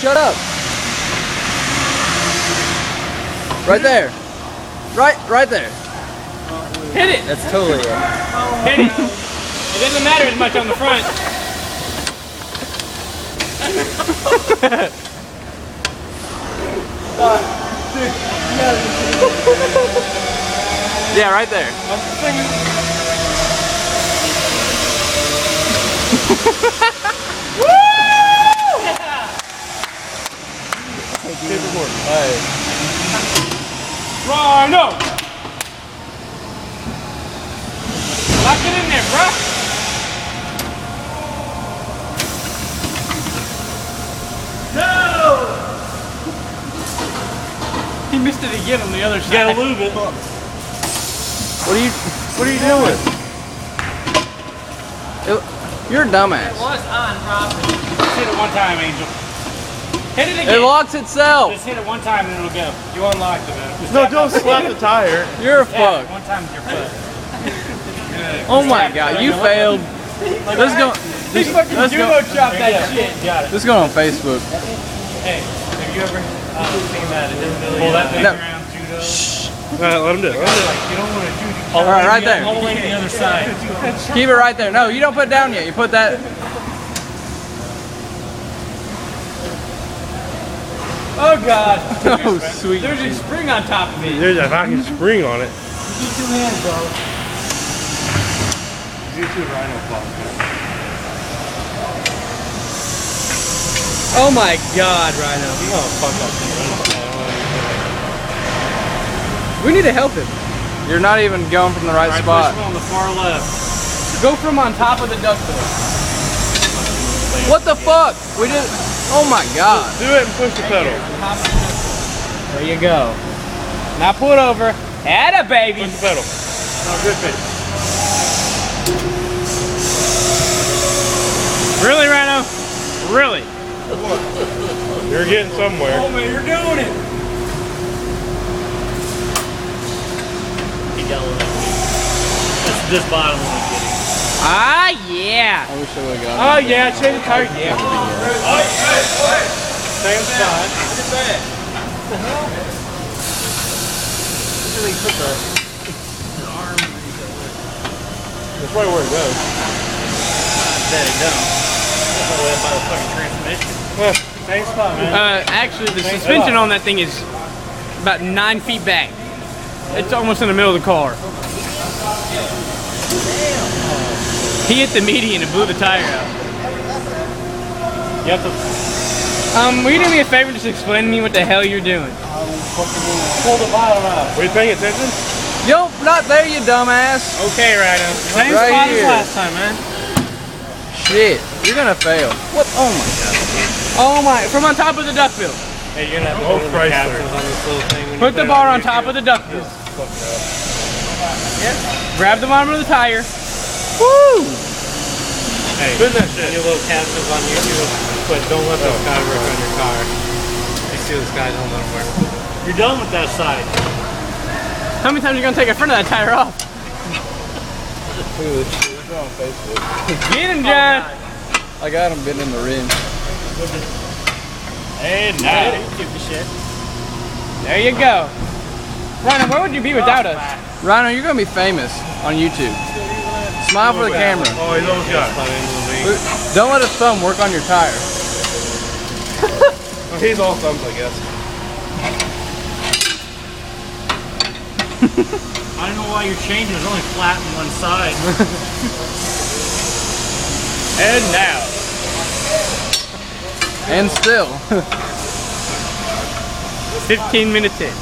Shut up. Right there. Right there. Hit it. That's totally it. Hit it. It doesn't matter as much on the front. Yeah, right there. Rhino! Lock it in there, bruh. No! He missed it again on the other side. You gotta lube it. What are you doing? You're a dumbass. It was on properly. Just hit it one time, Angel. Hit it again. It locks itself. Just hit it one time and it'll go. You unlocked it, man. No, don't slap the tire. You're a fuck. One time with your foot. Oh my god, you failed. This is going. This fucking judo chop that shit. Got it. This is going on Facebook. Hey, have you ever seen that? It doesn't really pull that thing around judo. Alright, let him do it. Like, you don't want to do it. All right there. All the way to the other side. Keep it right there. No, you don't put it down yet. You put that. Oh god. Oh sweet. There's a spring on top of me. There's a fucking spring on it. Use 2 hands, bro. Use 2 Rhino claws. Oh my god, Rhino. Oh, fuck up. We need to help him. You're not even going from the right spot. Push him on the far left. Go from on top of the duck bill. What the fuck? We did. Oh my god. Do it and push the pedal. There you go. Now pull it over. Atta baby. Push the pedal. No, good pitch. Really, Rhino? Really? You're getting somewhere. Oh man, you're doing it. He got a little. That's this bottom one I'm getting. Ah, yeah. I wish I would have got Oh, yeah. Change the tire. Yeah. Same spot. Look at that. Really put the arm. That's probably where it goes. I bet it don't. That's all the way up by the fucking transmission. Same spot, man. Actually, the suspension on that thing is about 9 feet back. It's almost in the middle of the car. He hit the median and blew the tire out. You have to Will you do me a favor and just explain to me what the hell you're doing? pull the bottom out. Were you paying attention? Yo, not there, you dumbass. Okay, Rhino. Same Right spot here. as last time, man. Shit, you're gonna fail. What? Oh my god. Oh my, from on top of the duck bill. Hey, you're gonna have to hold the capsules on this little thing. When Put the bar on top of the duck bill. Grab the bottom of the tire. Woo! Hey, spin that shit. Your little capsules on YouTube, but don't let the sky work on your car. You see the sky, don't let them work. You're done with that side. How many times are you gonna take the front of that tire off? Look at this shit. It's on Facebook. Get him, John. I got him bitten in the rim. And now. There you go. Rhino, where would you be without us? Rhino, you're gonna be famous on YouTube. Smile for the camera. Oh, he's almost got it. Don't let his thumb work on your tire. Oh, he's all thumbs, I guess. I don't know why your change is only flat on one side. And now. And still. 15 minutes in.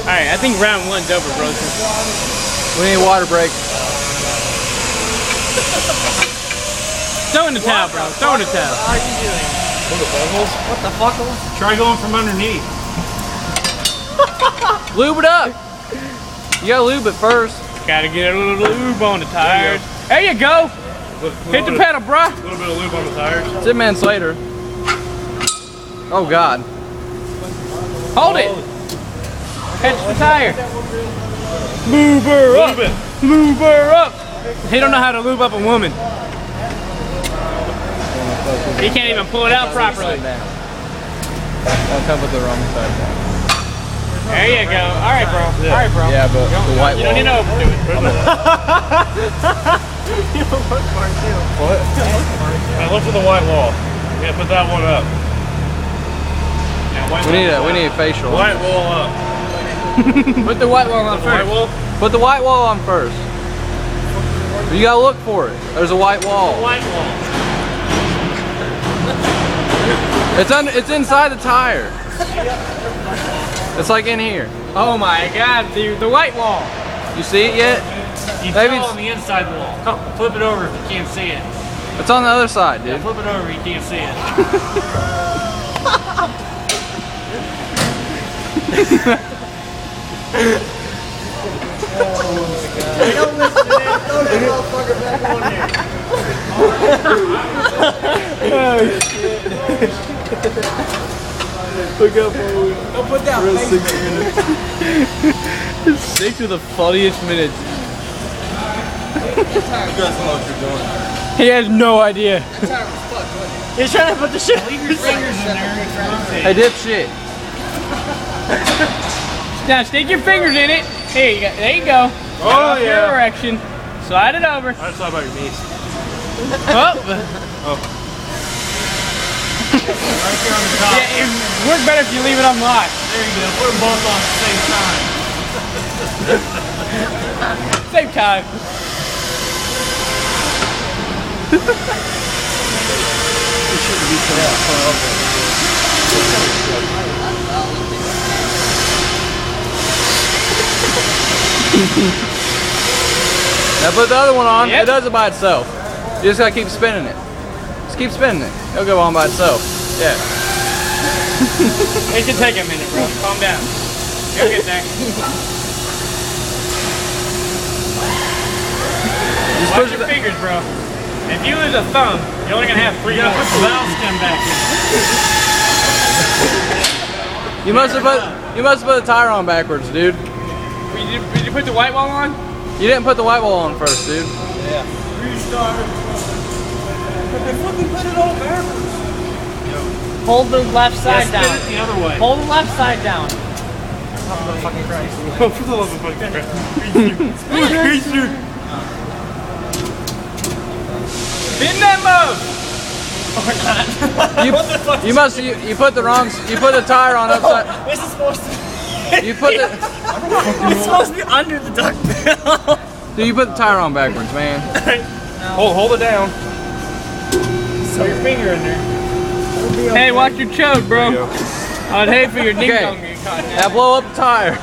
Alright, I think round 1's over, bros. We need a water break. Throw in the towel, bro. Throw in the towel. How are you doing? What the fuck? Try going from underneath. Lube it up. You gotta lube it first. Gotta get a little lube on the tires. There you go. Hit the pedal, bro. A little bit of lube on the tires. 10 minutes later. Oh god. Hold it. Catch the tire. Move her up. Lube it. Lube her up. He don't know how to lube up a woman. He can't even pull it out properly. don't come with the wrong side down. There you go. All right, bro. Yeah. All right, bro. Yeah, but the white You don't need to wall. overdo it. What? I look for the white wall. Yeah, put that one up. We need a facial. White wall up. Put the white wall on White first. wall? Put the white wall on first. You gotta look for it. There's a white wall. White wall. It's inside the tire. It's like in here. Oh my God, dude, the white wall. You see it yet? You Maybe fell it's- on the inside wall. Come, flip it over if you can't see it. It's on the other side, Yeah, dude. flip it over if you can't see it. Stick to the funniest minutes. He has no idea. He's trying to put the shit. Leave your fingers in there. Hey, dipshit. Now stick your fingers in it. Here you go. There you go. Oh, Your yeah. direction. Slide it over. I just thought about your knees. Oh. Yeah, it would work better if you leave it unlocked. There you go. Put them both on at the same time. Same time. Now put the other one on. Yep. It does it by itself. You just gotta keep spinning it. Just keep spinning it. It'll go on by itself. Yeah. It can take a minute, bro. Calm down. You'll get there. Just Watch push your it. fingers, bro. If you lose a thumb, you're only gonna have 3 You gotta more. put the valve stem back in. You must have put the tire on backwards, dude. Did you put the white wall on? You didn't put the white wall on first, dude. Hold the left side Spin it the other way. Hold the left side down. Oh, for the love of fucking Christ. Spin that mode. You put the wrong. You put the tire on upside. This is supposed to You put the. it's supposed to be under the duck bill. Dude, you put the tire on backwards, man. Hold it down. Put your finger in there. Hey, watch your chode, bro. There you go. I'd hate for your ding Okay. dong to get caught in Now that. blow up the tire.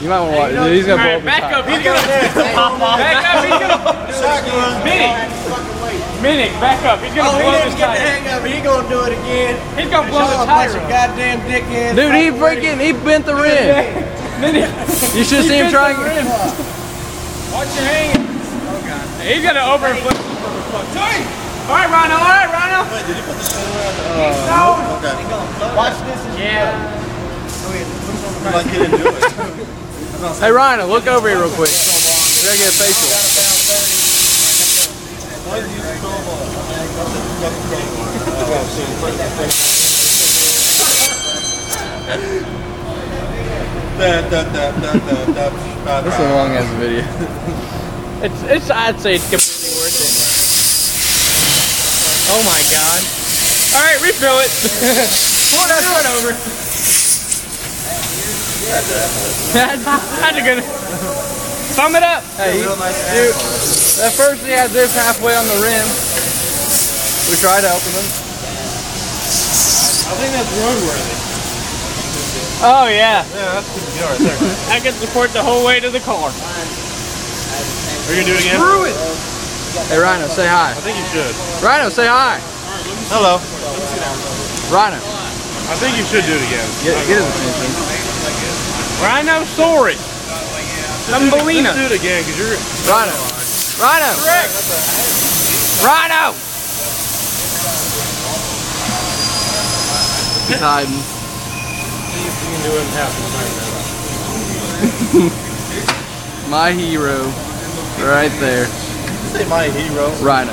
You might want to watch. Dude, he's gonna blow Alright, up back the up. tire. He's gonna back up. He's gonna. Minute, back up. He's gonna Oh, he blow didn't this get the tire. hang of it. He gonna do it again. He's gonna blow the Y'all a tire bunch of up. goddamn dickheads. Dude, he bent the rim. Minute. You should see him trying. Watch your hand. Oh god. He's gonna overinflate. All right, Rhino. All right, Rhino. Watch this. Yeah. Hey, Ryan, look over here real quick. We gotta get a facial. This is a long ass video. It's. I'd say it's completely worth it. Oh my god. All right, refill it. Pour that right over. That's a good. Thumb it up. Hey, dude, at first he had this halfway on the rim. We tried helping him. I think that's roadworthy. Oh yeah. Yeah, that's good to go right there. I can support the whole way to the car. Are you gonna do it again? Hey, Rhino, say hi. I think you should. Rhino, say hi. Hello. Rhino, I think you should do it again. get his attention. Rhinosaurus. Thumbelina. Let's do it again, because you're... Rhino. Rhino. Rhino. He's hiding. You can do it in half the time now. My hero. Right there. Say my hero. Rhino.